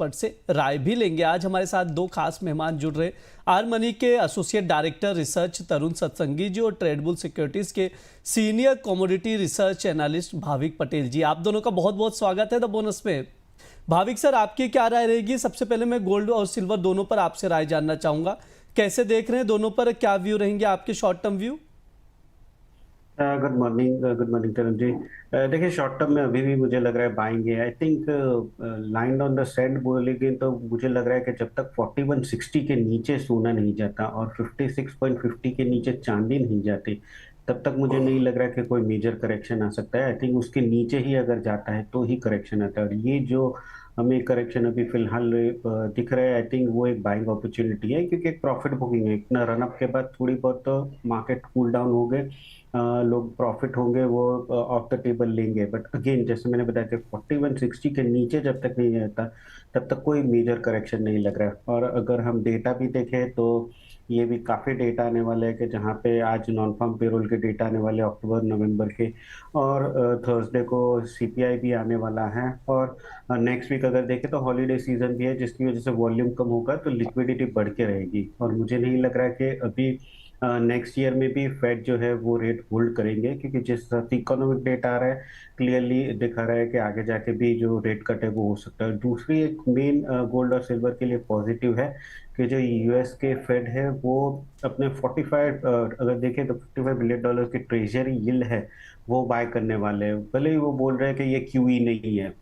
Expert से राय भी लेंगे। आज हमारे साथ दो खास मेहमान जुड़ रहे, आर मनी के associate director research Tarun Satsangi ji और ट्रेडबुल सिक्योरिटीज के senior commodity research analyst Bhavik Patel ji. आप दोनों का बहुत बहुत स्वागत है द बोनस में। भाविक सर, आपकी क्या राय रहेगी? सबसे पहले मैं गोल्ड और सिल्वर दोनों पर आपसे राय जानना चाहूंगा। कैसे देख रहे हैं, दोनों पर क्या व्यू रहेंगे आपके short term view? Good morning Tarun ji. देखिए, शॉर्ट टर्म में अभी भी मुझे लग रहा है बाइंग है। I think line on the sand बोलेंगे तो मुझे लग रहा है कि जब तक 4160 के नीचे सोना नहीं जाता और 56.50 के नीचे चांदी नहीं जाती, तब तक मुझे नहीं लग रहा है कि कोई मेजर करेक्शन आ सकता है। आई थिंक उसके नीचे ही अगर जाता है तो ही करेक्शन आता है, और ये जो हमें करेक्शन अभी फिलहाल दिख रहा है, आई थिंक वो एक बाइंग अपॉर्चुनिटी है, क्योंकि एक प्रॉफिट बुकिंग है। इतना रनअप के बाद थोड़ी बहुत तो मार्केट कूल डाउन हो गए, लोग प्रॉफिट होंगे वो ऑफ द टेबल लेंगे। बट अगेन, जैसे मैंने बताया कि 4160 के नीचे जब तक नहीं जाता तब तक कोई मेजर करेक्शन नहीं लग रहा है। और अगर हम डेटा भी देखें तो ये भी काफ़ी डेटा आने वाले हैं, कि जहाँ पे आज नॉन फार्म पेरोल के डेटा आने वाले अक्टूबर नवंबर के, और थर्सडे को सीपीआई भी आने वाला है। और नेक्स्ट वीक अगर देखें तो हॉलीडे सीजन भी है, जिसकी वजह से वॉल्यूम कम होगा तो लिक्विडिटी बढ़ के रहेगी। और मुझे नहीं लग रहा है कि अभी नेक्स्ट ईयर में भी फेड जो है वो रेट होल्ड करेंगे, क्योंकि जिस हिसाब से इकोनॉमिक डेटा आ रहा है क्लियरली दिखा रहा है कि आगे जाके भी जो रेट कट है वो हो सकता है। दूसरी एक मेन गोल्ड और सिल्वर के लिए पॉजिटिव है कि जो यूएस के फेड है वो अपने 45 अगर देखें तो $55 बिलियन की ट्रेजरी यील्ड है वो बाय करने वाले हैं। भले ही वो बोल रहे हैं कि ये क्यूई नहीं है,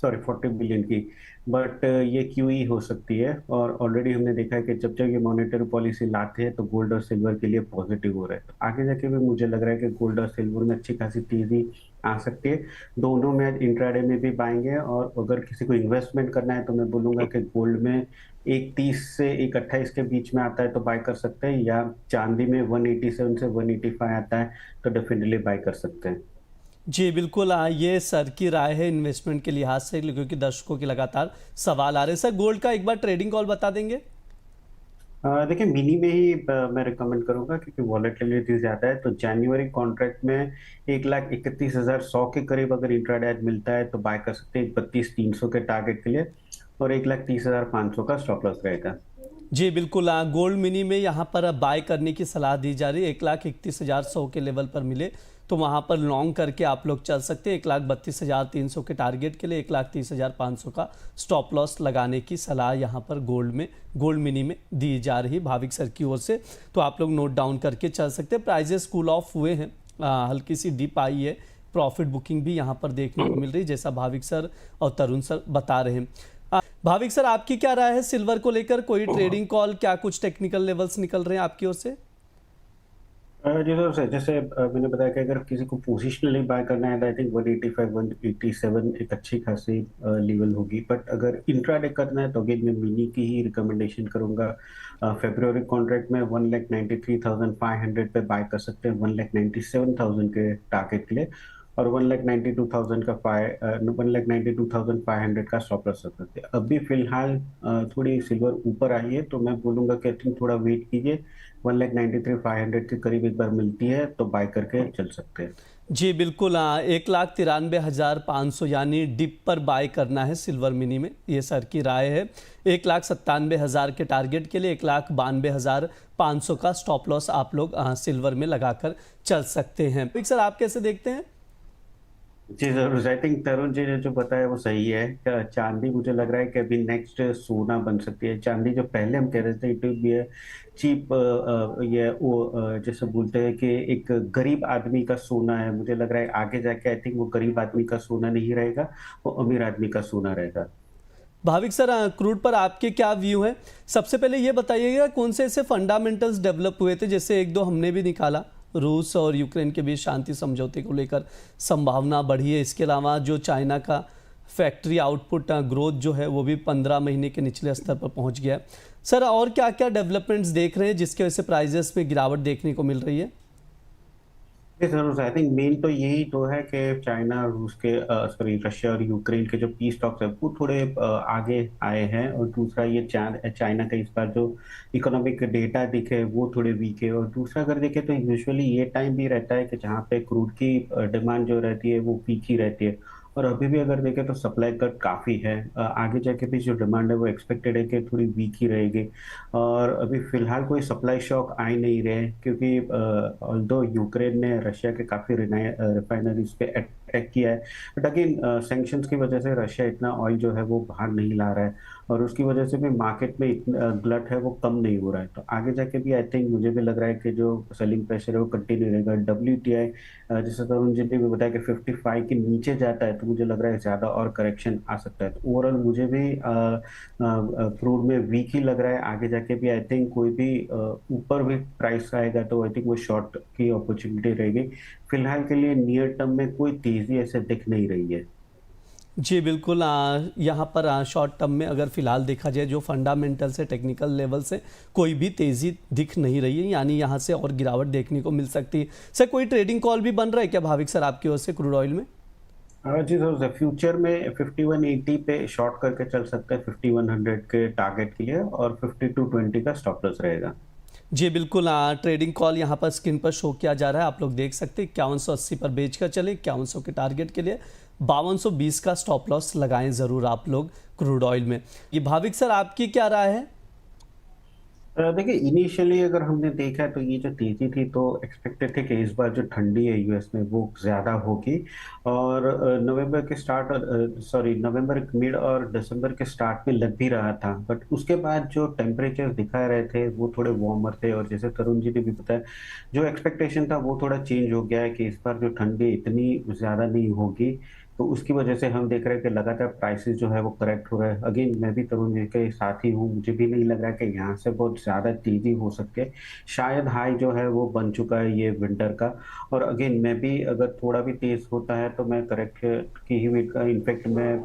सॉरी 40 बिलियन की, बट ये क्यूई हो सकती है। और ऑलरेडी हमने देखा है कि जब जब ये मॉनेटरी पॉलिसी लाते हैं तो गोल्ड और सिल्वर के लिए पॉजिटिव हो रहा है। तो आगे जाके भी मुझे लग रहा है कि गोल्ड और सिल्वर में अच्छी खासी तेजी आ सकती है। दोनों में आज इंट्राडे में भी बाएंगे, और अगर किसी को इन्वेस्टमेंट करना है तो मैं बोलूंगा कि गोल्ड में 130 से 128 के बीच में आता है तो बाय कर सकते हैं, या चांदी में 187 से 185 आता है तो डेफिनेटली बाय कर सकते हैं। जी बिल्कुल, ये सर की राय है इन्वेस्टमेंट के लिहाज से, क्योंकि दर्शकों के लगातार सवाल आ रहे हैं। सर, गोल्ड का एक बार ट्रेडिंग कॉल बता देंगे? देखिए, मिनी में ही मैं रिकमेंड करूंगा, क्योंकि वॉलेटिलिटी ज्यादा है। तो जनवरी कॉन्ट्रैक्ट में 1,31,100 के करीब अगर इंट्राडे आज मिलता है तो बाय कर सकते हैं 32,300 के टारगेट के लिए, और 1,30,500 का स्टॉप लॉस रहेगा। जी बिल्कुल, गोल्ड मिनी में यहाँ पर बाय करने की सलाह दी जा रही है। 1,31,100 के लेवल पर मिले तो वहाँ पर लॉन्ग करके आप लोग चल सकते हैं। 1,32,300 के टारगेट के लिए 1,30,500 का स्टॉप लॉस लगाने की सलाह यहाँ पर गोल्ड मिनी में दी जा रही भाविक सर की ओर से। तो आप लोग नोट डाउन करके चल सकते हैं। प्राइजेस कूल ऑफ हुए हैं, हल्की सी डिप आई है। प्रॉफिट बुकिंग भी यहाँ पर देखने को मिल रही है, जैसा भाविक सर और तरुण सर बता रहे हैं। भाविक सर, आपकी क्या राय है सिल्वर को लेकर? कोई ट्रेडिंग कॉल, क्या कुछ टेक्निकल लेवल्स निकल रहे हैं आपकी ओर से? जी सर, जैसे मैंने बताया कि अगर किसी को पोजिशनली बाय करना है तो आई थिंक 185 187 एक अच्छी खासी लेवल होगी। बट अगर इंट्राडे करना है तो अगेन मैं मिनी की ही रिकमेंडेशन करूंगा। फेब्रुअरी कॉन्ट्रैक्ट में 1,93,500 पे बाय कर सकते हैं, 1,97,000 के टारगेट के लिए, और 1,92,500 का स्टॉप लॉस रख सकते हैं। अभी फिलहाल थोड़ी सिल्वर ऊपर आई है, तो मैं बोलूंगा कि आई थिंक थोड़ा वेट कीजिए। 1,93,500 के करीब एक बार मिलती है तो बाय करके चल सकते हैं। जी बिल्कुल, 1,93,500 यानी डिप पर बाय करना है सिल्वर मिनी में, ये सर की राय है। 1,97,000 के टारगेट के लिए 1,92,500 का स्टॉप लॉस आप लोग सिल्वर में लगाकर चल सकते हैं। सर, आप कैसे देखते हैं? जी जरूर, आई थिंक तरुण जी ने जो बताया वो सही है। चांदी मुझे लग रहा है कि अभी नेक्स्ट सोना बन सकती है। चांदी जो पहले हम कह रहे थे इट भी है चीप, ये वो जैसे बोलते हैं कि एक गरीब आदमी का सोना है, मुझे लग रहा है आगे जाके आई थिंक वो गरीब आदमी का सोना नहीं रहेगा, वो अमीर आदमी का सोना रहेगा। भाविक सर, क्रूड पर आपके क्या व्यू हैं? सबसे पहले ये बताइएगा कौन से ऐसे फंडामेंटल्स डेवलप हुए थे, जैसे एक दो हमने भी निकाला। रूस और यूक्रेन के बीच शांति समझौते को लेकर संभावना बढ़ी है। इसके अलावा जो चाइना का फैक्ट्री आउटपुट ग्रोथ जो है वो भी 15 महीने के निचले स्तर पर पहुंच गया है। सर, और क्या क्या डेवलपमेंट्स देख रहे हैं जिसके वजह से प्राइजेस में गिरावट देखने को मिल रही है? जरूर, आई थिंक मेन तो यही तो है कि चाइना रूस के सॉरी रशिया और यूक्रेन के जो पीस टॉक्स है वो थोड़े आगे आए हैं। और दूसरा ये चाइना का इस बार जो इकोनॉमिक डेटा दिखे वो थोड़े वीक है। और दूसरा अगर देखें तो यूजुअली ये टाइम भी रहता है कि जहाँ पे क्रूड की डिमांड जो रहती है वो पीक ही रहती है, और अभी भी अगर देखें तो सप्लाई कट काफ़ी है। आगे जाके भी जो डिमांड है वो एक्सपेक्टेड है कि थोड़ी वीक ही रहेगी। और अभी फिलहाल कोई सप्लाई शॉक आ ही नहीं रहे, क्योंकि ऑल्दो यूक्रेन ने रशिया के काफ़ी रिफाइनरीज पे अटैक किया है, बट अगेन सैंक्शंस की वजह से रशिया इतना ऑयल जो है वो बाहर नहीं ला रहा है, और उसकी वजह से भी मार्केट में इतना ग्लट है वो कम नहीं हो रहा है। तो आगे जाके भी आई थिंक मुझे भी लग रहा है कि जो सेलिंग प्रेशर है वो कंटिन्यू रहेगा। WTI जैसे तरुण जी ने भी बताया कि 55 के नीचे जाता है तो मुझे लग रहा है ज़्यादा और करेक्शन आ सकता है। तो ओवरऑल मुझे भी क्रूड में वीक ही लग रहा है। आगे जाके भी आई थिंक कोई भी ऊपर भी प्राइस आएगा तो आई थिंक वो शॉर्ट की अपॉर्चुनिटी रहेगी। फिलहाल के लिए नियर टर्म में कोई तेज़ी ऐसे दिख नहीं रही है। जी बिल्कुल, यहाँ पर शॉर्ट टर्म में अगर फिलहाल देखा जाए जो फंडामेंटल से टेक्निकल लेवल से कोई भी तेज़ी दिख नहीं रही है, यानी यहाँ से और गिरावट देखने को मिल सकती है। सर कोई ट्रेडिंग कॉल भी बन रहा है क्या भाविक सर आपकी ओर से क्रूड ऑयल में? जी सर, फ्यूचर में 5180 पे शॉर्ट करके चल सकते हैं 5100 के टारगेट के लिए, और 5220 का स्टॉप लॉस रहेगा। जी बिल्कुल, ट्रेडिंग कॉल यहाँ पर स्क्रीन पर शो किया जा रहा है, आप लोग देख सकते हैं। 5180 पर बेच कर चले, 5100 के टारगेट के लिए 5220 का स्टॉप लॉस लगाएं ज़रूर आप लोग क्रूड ऑयल में। ये भाविक सर आपकी क्या राय है? देखिए, इनिशियली अगर हमने देखा है तो ये जो तेजी थी तो एक्सपेक्टेड थे कि इस बार जो ठंडी है यूएस में वो ज़्यादा होगी, और नवंबर मिड और दिसंबर के स्टार्ट में लग भी रहा था, बट उसके बाद जो टेम्परेचर दिखा रहे थे वो थोड़े वार्मर थे, और जैसे तरुण जी ने भी बताया जो एक्सपेक्टेशन था वो थोड़ा चेंज हो गया है कि इस बार जो ठंडी इतनी ज़्यादा नहीं होगी। तो उसकी वजह से हम देख रहे हैं कि लगातार प्राइसेस जो है वो करेक्ट हो रहा है। अगेन मैं भी तरुण जी के साथ ही हूँ, मुझे भी नहीं लग रहा है कि यहाँ से बहुत ज़्यादा तेज़ी हो सकती है। शायद हाई जो है वो बन चुका है ये विंटर का। और अगेन मैं भी अगर थोड़ा भी तेज़ होता है तो मैं करेक्ट की ही वेट का, इनफैक्ट मैं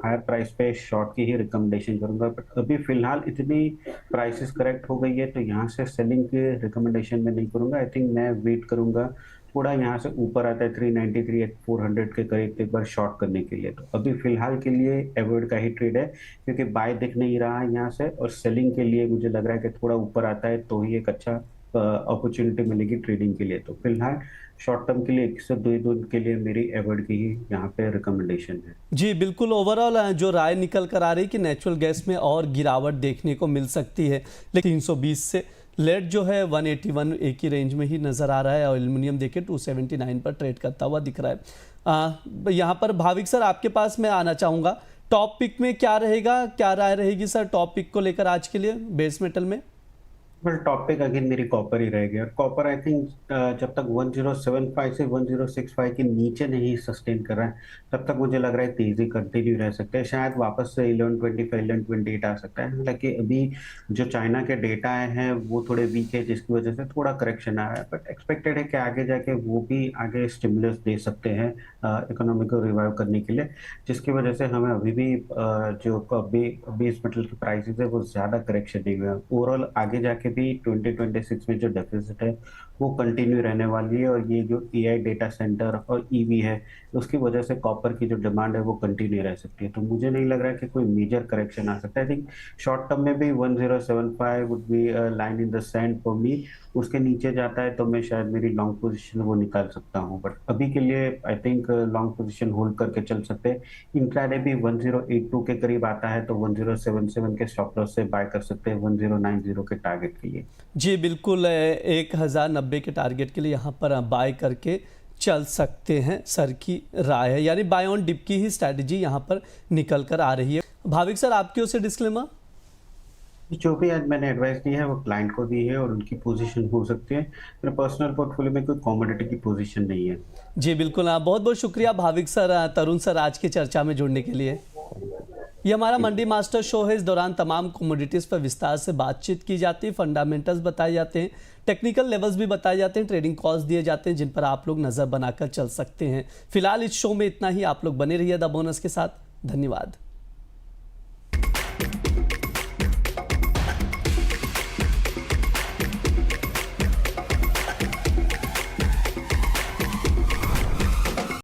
हायर प्राइस पे शॉर्ट की ही रिकमेंडेशन करूंगा, बट अभी फिलहाल इतनी प्राइसेस करेक्ट हो गई है तो यहाँ से सेलिंग के रिकमेंडेशन में नहीं करूंगा। आई थिंक मैं वेट करूंगा, थोड़ा यहाँ से ऊपर आता है 393 या 400 के करीब एक बार शॉर्ट करने के लिए। तो अभी फिलहाल के लिए एवॉइड का ही ट्रेड है, क्योंकि बाय दिख नहीं रहा है यहाँ से, और सेलिंग के लिए मुझे लग रहा है कि थोड़ा ऊपर आता है तो ही एक अच्छा अपॉर्चुनिटी मिलेगी ट्रेडिंग के लिए। तो फिलहाल शॉर्ट टर्म के लिए 1 से 2 दिन के लिए मेरी एवॉइड की ही यहाँ पे रिकमेंडेशन है। जी बिल्कुल, ओवरऑल जो राय निकल कर आ रही कि नेचुरल गैस में और गिरावट देखने को मिल सकती है, लेकिन 320 से लेट जो है 181 एक ही रेंज में ही नज़र आ रहा है, और एल्युमिनियम देखे 279 पर ट्रेड करता हुआ दिख रहा है। यहाँ पर भाविक सर आपके पास मैं आना चाहूँगा, टॉप पिक में क्या रहेगा, क्या राय रहेगी सर टॉप पिक को लेकर आज के लिए बेस मेटल में? बट टॉपिक अगेन मेरी कॉपर ही रहेगी, और कॉपर आई थिंक जब तक 1075 से 1065 के नीचे नहीं सस्टेन कर रहा है तब तक मुझे लग रहा है तेजी कंटिन्यू रह सकते हैं। शायद वापस से 1125 1128 आ सकता है, हालांकि अभी जो चाइना के डेटा आए हैं वो थोड़े वीक है जिसकी वजह से थोड़ा करेक्शन आ रहा है, बट एक्सपेक्टेड है कि आगे जाके वो भी आगे स्टिमुलस दे सकते हैं इकोनॉमी को रिवाइव करने के लिए, जिसकी वजह से हमें अभी भी जो बेस मेटल की प्राइसेस है वो ज़्यादा करेक्शन नहीं हुआ। ओवरऑल आगे जाके भी 2026 में जो डेफिसिट है वो कंटिन्यू रहने वाली है, और ये जो एआई डेटा सेंटर और ईवी है उसकी वजह से कॉपर की जो डिमांड है वो कंटिन्यू रह सकती है। तो मुझे नहीं लग रहा है कि कोई मेजर करेक्शन आ सकता है। आई थिंक शॉर्ट टर्म में भी 1075 would be line in the sand for me. उसके नीचे जाता है तो मैं शायद मेरी लॉन्ग पोजीशन वो निकाल सकता हूँ, बट अभी के लिए I think long position hold करके चल सकते हैं। इंट्राडे भी 1082 के करीब आता है तो 1077 के स्टॉप लॉस से बाय कर सकते हैं 1090 के टारगेट के लिए। जी बिल्कुल, 1090 के टारगेट के लिए यहाँ पर बाय करके चल सकते हैं सर की राय है, यानी बाय ऑन डिप की ही स्ट्रैटेजी यहाँ पर निकल कर आ रही है। भाविक सर आपकी ओर से डिस्क्लेमर? जो भी आज मैंने एडवाइस दी है वो क्लाइंट को दी है और उनकी पोजीशन हो सकती है। मेरे पर्सनल पोर्टफोलियो में कोई कमोडिटी की पोजीशन नहीं है। जी बिल्कुल, बहुत बहुत शुक्रिया भाविक सर, तरुण सर आज की चर्चा में जुड़ने के लिए। ये हमारा मंडी मास्टर शो है, इस दौरान तमाम कमोडिटीज़ पर विस्तार से बातचीत की जाती है, फंडामेंटल्स बताए जाते हैं, टेक्निकल लेवल्स भी बताए जाते हैं, ट्रेडिंग कॉल्स दिए जाते हैं जिन पर आप लोग नज़र बनाकर चल सकते हैं। फिलहाल इस शो में इतना ही, आप लोग बने रहिए द बोनस के साथ। धन्यवाद।